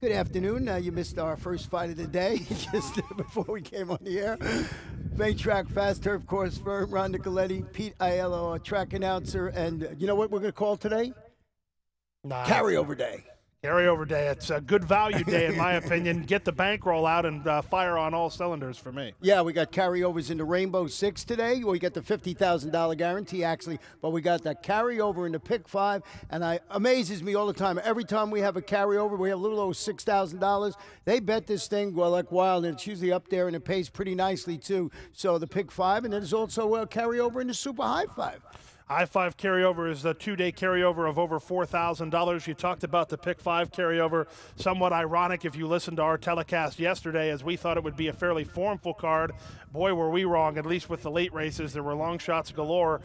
Good afternoon. You missed our first fight of the day just before we came on the air. Main track, fast turf course firm, Ron Nicoletti, Pete Aiello, track announcer, and you know what we're going to call today? Carryover day. Carryover day. It's a good value day, in my opinion. Get the bankroll out and fire on all cylinders for me. Yeah, we got carryovers in the Rainbow Six today. We got the $50,000 guarantee, actually, but we got that carryover in the Pick 5, and it amazes me all the time. Every time we have a carryover, we have a little over $6,000. They bet this thing like wild, and it's usually up there, and it pays pretty nicely, too. So the Pick 5, and then there's also a carryover in the Super High 5. I-5 carryover is a two-day carryover of over $4,000. You talked about the Pick 5 carryover. Somewhat ironic if you listened to our telecast yesterday, as we thought it would be a fairly formful card. Boy, were we wrong, at least with the late races. There were long shots galore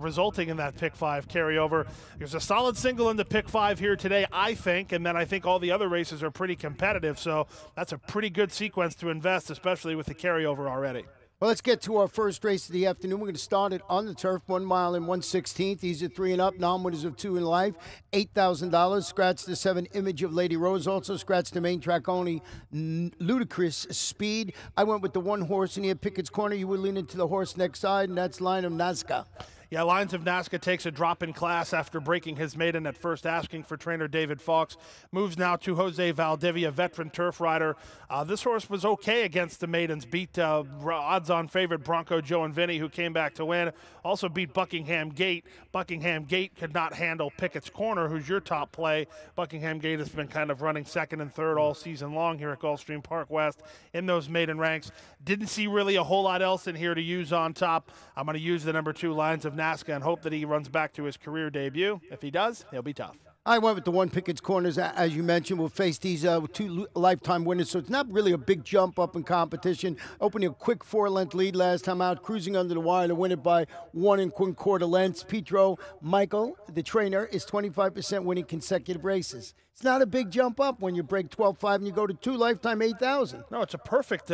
resulting in that Pick 5 carryover. There's a solid single in the Pick 5 here today, I think, and then I think all the other races are pretty competitive. So that's a pretty good sequence to invest, especially with the carryover already. Well, let's get to our first race of the afternoon. We're going to start it on the turf, 1 mile and 1/16. These are 3 and up, non-winners of 2 in life, $8,000. Scratch the 7 Image of Lady Rose. Also scratch the main track only, Ludicrous Speed. I went with the 1 horse in here, Pickett's Corner. You would lean into the horse next side, and that's Line of Nazca. Yeah, Lines of Nazca takes a drop in class after breaking his maiden at first, asking for trainer David Fox. Moves now to Jose Valdivia, veteran turf rider. This horse was okay against the maidens. Beat odds-on favorite Bronco Joe and Vinny, who came back to win. Also beat Buckingham Gate. Buckingham Gate could not handle Pickett's Corner, who's your top play. Buckingham Gate has been kind of running second and third all season long here at Gulfstream Park West in those maiden ranks. Didn't see really a whole lot else in here to use on top. I'm going to use the number 2, Lines of Nazca, and hope that he runs back to his career debut. If he does, he'll be tough. I went with the 1 Pickett's Corners, as you mentioned. We'll face these 2 lifetime winners, so it's not really a big jump up in competition. Opening a quick 4-length lead last time out, cruising under the wire to win it by 1 1/4 lengths. Pedro Michael, the trainer, is 25% winning consecutive races. It's not a big jump up when you break 12.5 and you go to 2 lifetime 8,000. No, it's a perfect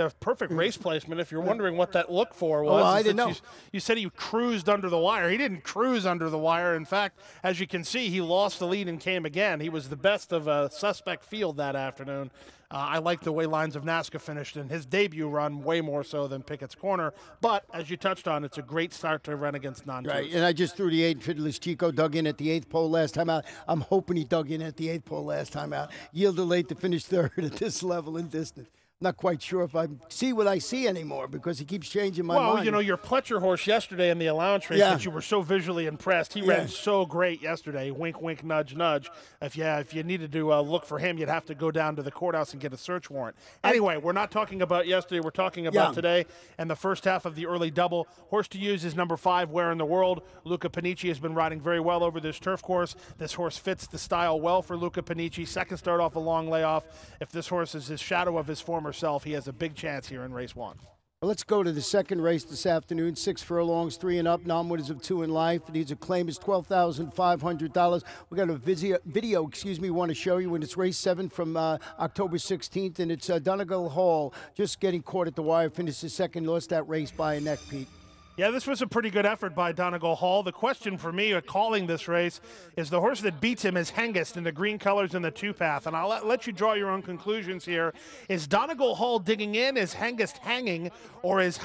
race placement. If you're wondering what that look for was, I didn't know. You said he cruised under the wire. He didn't cruise under the wire. In fact, as you can see, he lost the lead and came again. He was the best of a suspect field that afternoon. I like the way Lines of Nazca finished in his debut run, way more so than Pickett's Corner. But, as you touched on, it's a great start to run against non-twos. Right, and I just threw the 8 Fiddler's Chico, dug in at the 8th pole last time out. I'm hoping he dug in at the 8th pole last time out. Yielded late to finish 3rd at this level in distance. Not quite sure if I see what I see anymore because he keeps changing my mind. Well, you know, your Pletcher horse yesterday in the allowance race that you were so visually impressed. He ran so great yesterday. Wink, wink, nudge, nudge. If you needed to look for him, you'd have to go down to the courthouse and get a search warrant. Anyway, we're not talking about yesterday. We're talking about today and the first half of the early double. Horse to use is number 5, Where in the World. Luca Panici has been riding very well over this turf course. This horse fits the style well for Luca Panici. Second start off a long layoff. If this horse is his shadow of his former self, he has a big chance here in race 1. Well, let's go to the second race this afternoon. 6 furlongs, 3 and up, non-winners of 2 in life. These are claim is $12,500. We got a video, we want to show you, and it's race 7 from October 16th, and it's Donegal Hall just getting caught at the wire, finished his second, lost that race by a neck, Pete. Yeah, this was a pretty good effort by Donegal Hall. The question for me calling this race is the horse that beats him is Hengist in the green colors in the 2-path. And I'll let you draw your own conclusions here. Is Donegal Hall digging in? Is Hengist hanging? Or is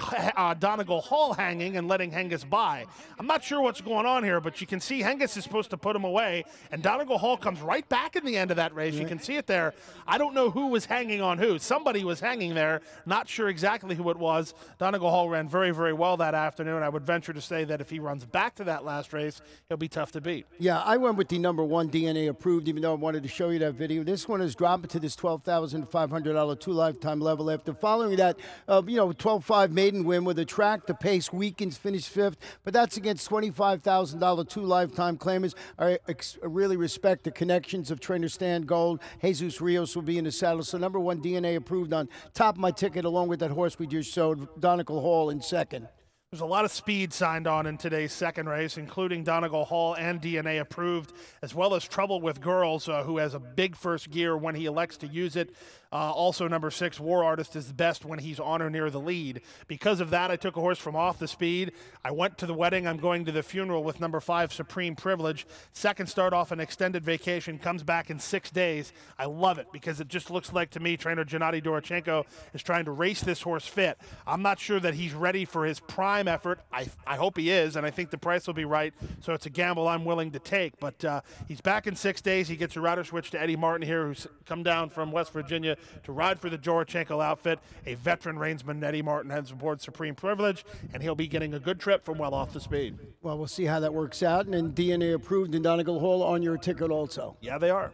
Donegal Hall hanging and letting Hengist by? I'm not sure what's going on here, but you can see Hengist is supposed to put him away. And Donegal Hall comes right back in the end of that race. You can see it there. I don't know who was hanging on who. Somebody was hanging there. Not sure exactly who it was. Donegal Hall ran very, very well that afternoon. I would venture to say that if he runs back to that last race, he'll be tough to beat. Yeah, I went with the number 1 DNA approved, even though I wanted to show you that video. This one is dropping to this $12,500 2 lifetime level. After following that, 12-5 maiden win with a track, the pace weakens, finished 5th, but that's against $25,000 2 lifetime claimers. I really respect the connections of trainer Stan Gold. Jesus Rios will be in the saddle. So number 1 DNA approved on top of my ticket, along with that horse we just showed, Donegal Hall in second. There's a lot of speed signed on in today's second race, including Donegal Hall and DNA approved, as well as Trouble with Girls, who has a big first gear when he elects to use it. Also, number 6, War Artist, is best when he's on or near the lead. Because of that, I took a horse from off the speed. I went to the wedding. I'm going to the funeral with number 5, Supreme Privilege. Second start off an extended vacation, comes back in 6 days. I love it because it just looks like to me trainer Gennady Dorochenko is trying to race this horse fit. I'm not sure that he's ready for his prime effort. I hope he is, and I think the price will be right, so it's a gamble I'm willing to take. But he's back in 6 days. He gets a rider switch to Eddie Martin here, who's come down from West Virginia to ride for the Dorochenko outfit. A veteran reinsman, Eddie Martin, heads aboard Supreme Privilege, and he'll be getting a good trip from well off the speed. Well, we'll see how that works out. And then DNA approved in Donegal Hall on your ticket also. Yeah, they are.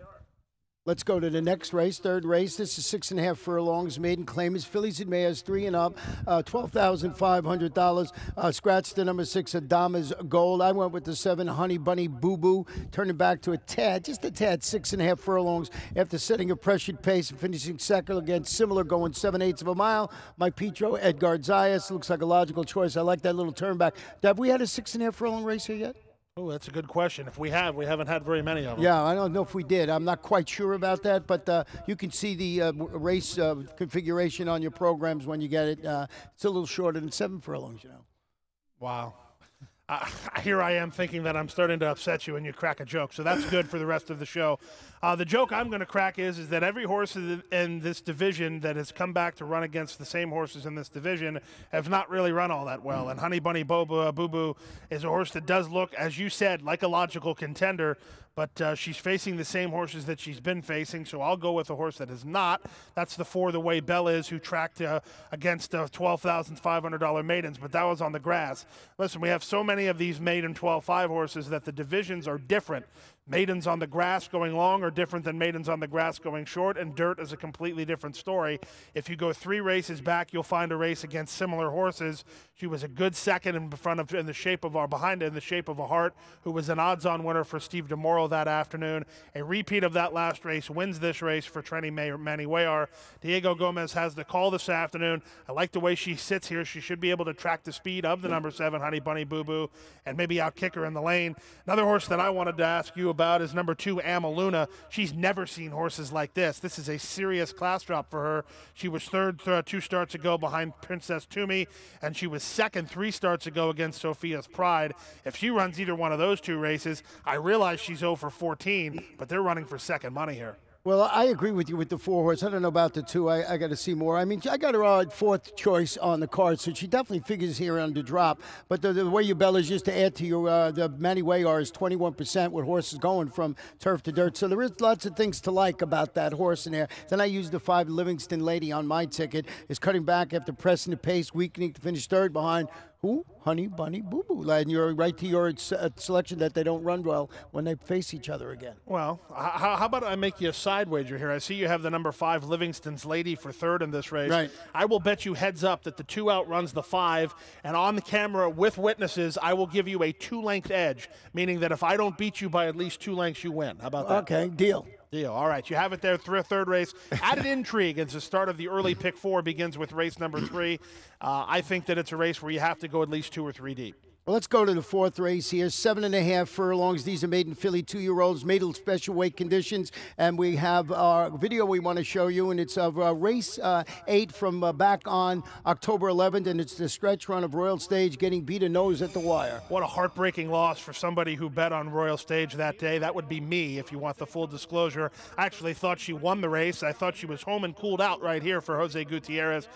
Let's go to the next race, third race. This is 6.5 furlongs. Maiden claim is fillies and mares, 3 and up, $12,500. Scratch the number 6, Adama's Gold. I went with the 7, Honey Bunny Boo Boo, turning back to a tad, just a tad, 6.5 furlongs after setting a pressured pace and finishing second against similar, going 7/8 of a mile. Mike Petro, Edgar Zayas, looks like a logical choice. I like that little turn back. Have we had a 6.5 furlong race here yet? Oh, that's a good question. If we have, we haven't had very many of them. Yeah, I don't know if we did. I'm not quite sure about that, but you can see the race configuration on your programs when you get it. It's a little shorter than 7 furlongs, you know. Wow. Here I am thinking that I'm starting to upset you and you crack a joke, so that's good for the rest of the show. The joke I'm going to crack is that every horse in this division that has come back to run against the same horses in this division have not really run all that well. And Honey Bunny Boo Boo is a horse that does look, as you said, like a logical contender, but she's facing the same horses that she's been facing, so I'll go with a horse that is not. That's the 4 The Way Bell Is, who tracked against $12,500 maidens, but that was on the grass. Listen, we have so many of these maiden 12-5 horses that the divisions are different. Maidens on the grass going long are different than maidens on the grass going short, and dirt is a completely different story. If you go 3 races back, you'll find a race against similar horses. She was a good second in the shape of a Heart, who was an odds-on winner for Steve DeMoro that afternoon. A repeat of that last race wins this race for Trenny Manny Wayar. Diego Gomez has the call this afternoon. I like the way she sits here. She should be able to track the speed of the number 7, Honey Bunny Boo Boo, and maybe outkick her in the lane. Another horse that I wanted to ask you about is number 2, Amaluna. She's never seen horses like this. This is a serious class drop for her. She was third 2 starts ago behind Princess Toomey, and she was second 3 starts ago against Sophia's Pride. If she runs either one of those 2 races, I realize she's 0 for 14, but they're running for second money here. Well, I agree with you with the 4 horse. I don't know about the 2. I got to see more. I mean, I got her 4th choice on the card, so she definitely figures here on the drop. But the way you bell is just to add to your the Manny Wayar is 21% with horses going from turf to dirt. So there is lots of things to like about that horse in there. Then I used the 5 Livingston Lady on my ticket. Is cutting back after pressing the pace, weakening to finish third behind who? Honey Bunny Boo Boo. And you're right to your selection that they don't run well when they face each other again. Well, how about I make you a side wager here? I see you have the number 5 Livingston's Lady for third in this race. Right. I will bet you heads up that the 2 outruns the 5, and on the camera with witnesses, I will give you a 2-length edge, meaning that if I don't beat you by at least 2 lengths, you win. How about that? Okay, deal. Deal. All right, you have it there. Third race. Added intrigue as the start of the early pick 4 begins with race number 3. I think that it's a race where you have to go at least 2 or 3 deep. Well, let's go to the 4th race here. 7.5 furlongs. These are maiden filly 2-year-olds, maiden special weight conditions. And we have our video we want to show you, and it's of race 8 from back on October 11th, and it's the stretch run of Royal Stage getting beat a nose at the wire. What a heartbreaking loss for somebody who bet on Royal Stage that day. That would be me, if you want the full disclosure. I actually thought she won the race. I thought she was home and cooled out right here for Jose Gutierrez.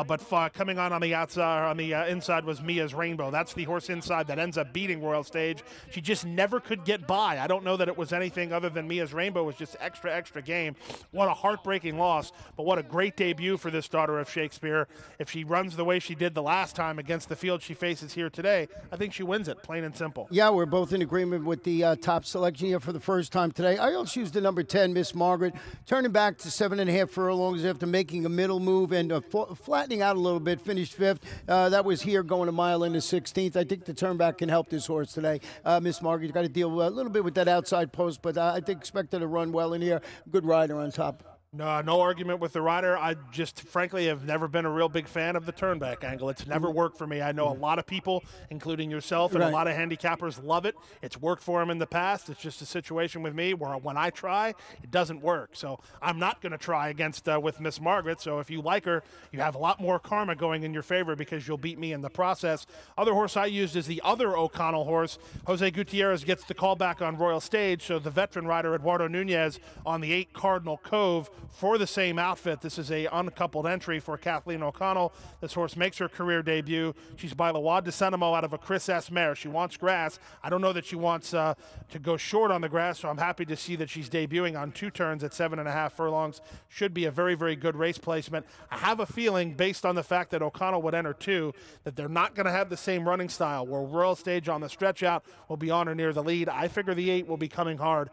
But coming on the outside, on the inside was Mia's Rainbow. That's the horse inside that ends up beating Royal Stage. She just never could get by. I don't know that it was anything other than Mia's Rainbow was just extra game. What a heartbreaking loss, but what a great debut for this daughter of Shakespeare. If she runs the way she did the last time against the field she faces here today, I think she wins it, plain and simple. Yeah, we're both in agreement with the top selection here for the first time today. I also used the number 10, Miss Margaret, turning back to 7.5 furlongs after making a middle move and flattening out a little bit, finished 5th. That was here going a mile into 16th. I think the turn back can help this horse today. Miss Margaret's got to deal a little bit with that outside post, but I think expect her to run well in here. Good rider on top. No, no argument with the rider. I just, frankly, have never been a real big fan of the turnback angle. It's never worked for me. I know a lot of people, including yourself, and a lot of handicappers love it. It's worked for them in the past. It's just a situation with me where when I try, it doesn't work. So I'm not going to try against with Miss Margaret. So if you like her, you have a lot more karma going in your favor because you'll beat me in the process. Other horse I used is the other O'Connell horse. Jose Gutierrez gets the call back on Royal Stage, so the veteran rider Eduardo Nunez on the 8 Cardinal Cove for the same outfit. This is a uncoupled entry for Kathleen O'Connell. This horse makes her career debut. She's by Lawad de Senemo out of a Chris S. mare. She wants grass. I don't know that she wants to go short on the grass, so I'm happy to see that she's debuting on 2 turns at 7.5 furlongs. Should be a very, very good race placement. I have a feeling, based on the fact that O'Connell would enter 2, that they're not going to have the same running style, where Royal Stage on the stretch out will be on or near the lead. I figure the 8 will be coming hard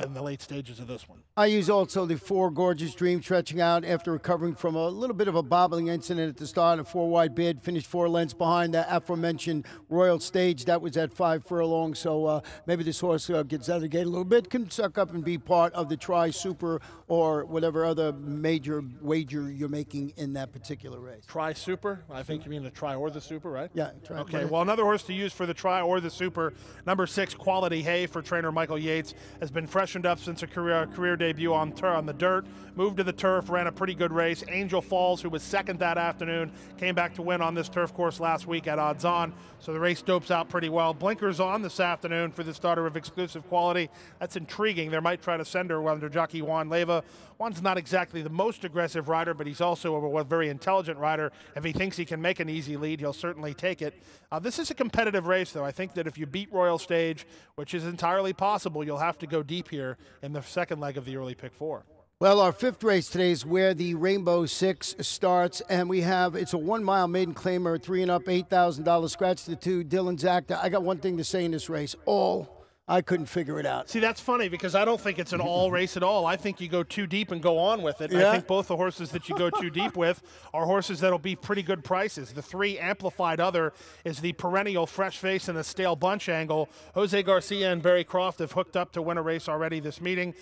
in the late stages of this one. I use also the 4 Gorgeous Dream stretching out after recovering from a little bit of a bobbling incident at the start. A 4-wide bid, finished 4 lengths behind the aforementioned Royal Stage. That was at 5 furlongs, so maybe this horse gets out of the gate a little bit, can suck up and be part of the Tri-Super or whatever other major wager you're making in that particular race. Tri-Super? I think you mean the Tri or the Super, right? Yeah. Try. Okay, well, another horse to use for the Tri or the Super, number 6, Quality Hay for trainer Michael Yates, has been freshened up since a career debut on the dirt, moved to the turf, ran a pretty good race. Angel Falls, who was second that afternoon, came back to win on this turf course last week at odds on, so the race dopes out pretty well. Blinkers on this afternoon for the starter of Exclusive Quality. That's intriguing. They might try to send her under jockey Juan Leyva. Juan's not exactly the most aggressive rider, but he's also a very intelligent rider. If he thinks he can make an easy lead, he'll certainly take it. This is a competitive race, though. I think that if you beat Royal Stage, which is entirely possible, you'll have to go deep here in the second leg of the early pick 4. Well, our 5th race today is where the Rainbow Six starts, and it's a 1-mile maiden claimer, 3 and up, $8,000. Scratch the 2, Dylan Zacta. I got one thing to say in this race. I couldn't figure it out. See, that's funny because I don't think it's an all race at all. I think you go too deep and go on with it. Yeah. I think both the horses that you go too deep with are horses that'll be pretty good prices. The 3 amplified other is the perennial fresh face and the stale bunch angle. Jose Garcia and Barry Croft have hooked up to win a race already this meeting.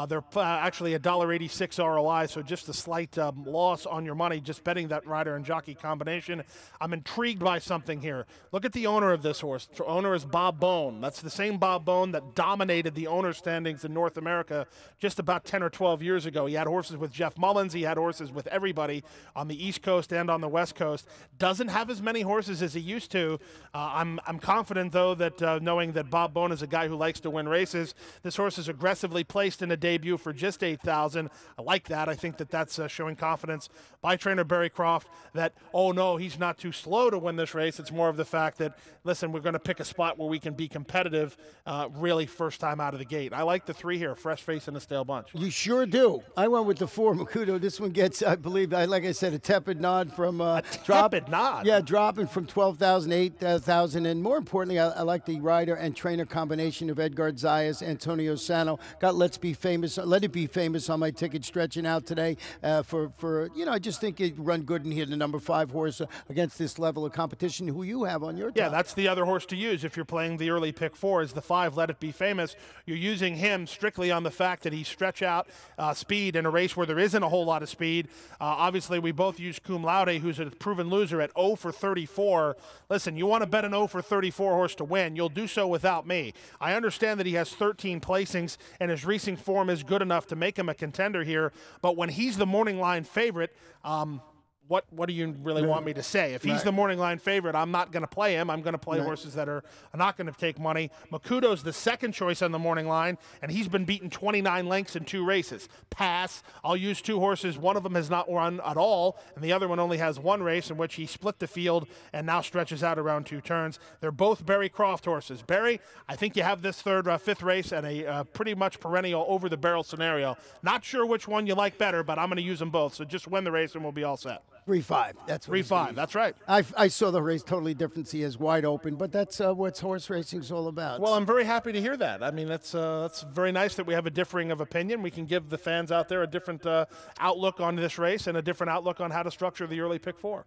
They're actually a $1.86 ROI, so just a slight loss on your money just betting that rider and jockey combination. I'm intrigued by something here. Look at the owner of this horse. The owner is Bob Bone. That's the same Bob Bone that dominated the owner standings in North America just about 10 or 12 years ago. He had horses with Jeff Mullins. He had horses with everybody on the East Coast and on the West Coast. Doesn't have as many horses as he used to. I'm confident, though, that knowing that Bob Bone is a guy who likes to win races, this horse is aggressively placed in a debut for just $8,000. I like that. I think that that's showing confidence by trainer Barry Croft that, oh, no, he's not too slow to win this race. It's more of the fact that, listen, we're going to pick a spot where we can be competitive really first time out of the gate. I like the 3 here, fresh face and a stale bunch. You sure do. I went with the 4, Makuto. This one gets, I believe, like I said, a tepid nod from tepid nod? Yeah, dropping from 12,000 to 8,000. And more importantly, I like the rider and trainer combination of Edgar Zayas, Antonio Sano. Got Let It Be Famous on my ticket stretching out today I just think it run good in here, the number 5 horse against this level of competition. Who you have on your top? Yeah, that's the other horse to use if you're playing the early pick 4 is the 5, Let It Be Famous. You're using him strictly on the fact that he stretch out speed in a race where there isn't a whole lot of speed. Obviously, we both use Cum Laude, who's a proven loser at 0 for 34. Listen, you want to bet an 0 for 34 horse to win, you'll do so without me. I understand that he has 13 placings and his recent form is good enough to make him a contender here, but when he's the morning line favorite, what do you really want me to say? If he's the morning line favorite, I'm not going to play him. I'm going to play horses that are not going to take money. Makuto's the second choice on the morning line, and he's been beaten 29 lengths in 2 races. Pass. I'll use 2 horses. One of them has not run at all, and the other one only has 1 race in which he split the field and now stretches out around 2 turns. They're both Barry Croft horses. Barry, I think you have this 5th race and a pretty much perennial over-the-barrel scenario. Not sure which one you like better, but I'm going to use them both. So just win the race and we'll be all set. 3-5. That's 3-5. That's right. I saw the race totally different. See, as wide open, but that's what horse racing's all about. Well, I'm very happy to hear that. I mean, that's very nice that we have a differing of opinion. We can give the fans out there a different outlook on this race and a different outlook on how to structure the early pick 4.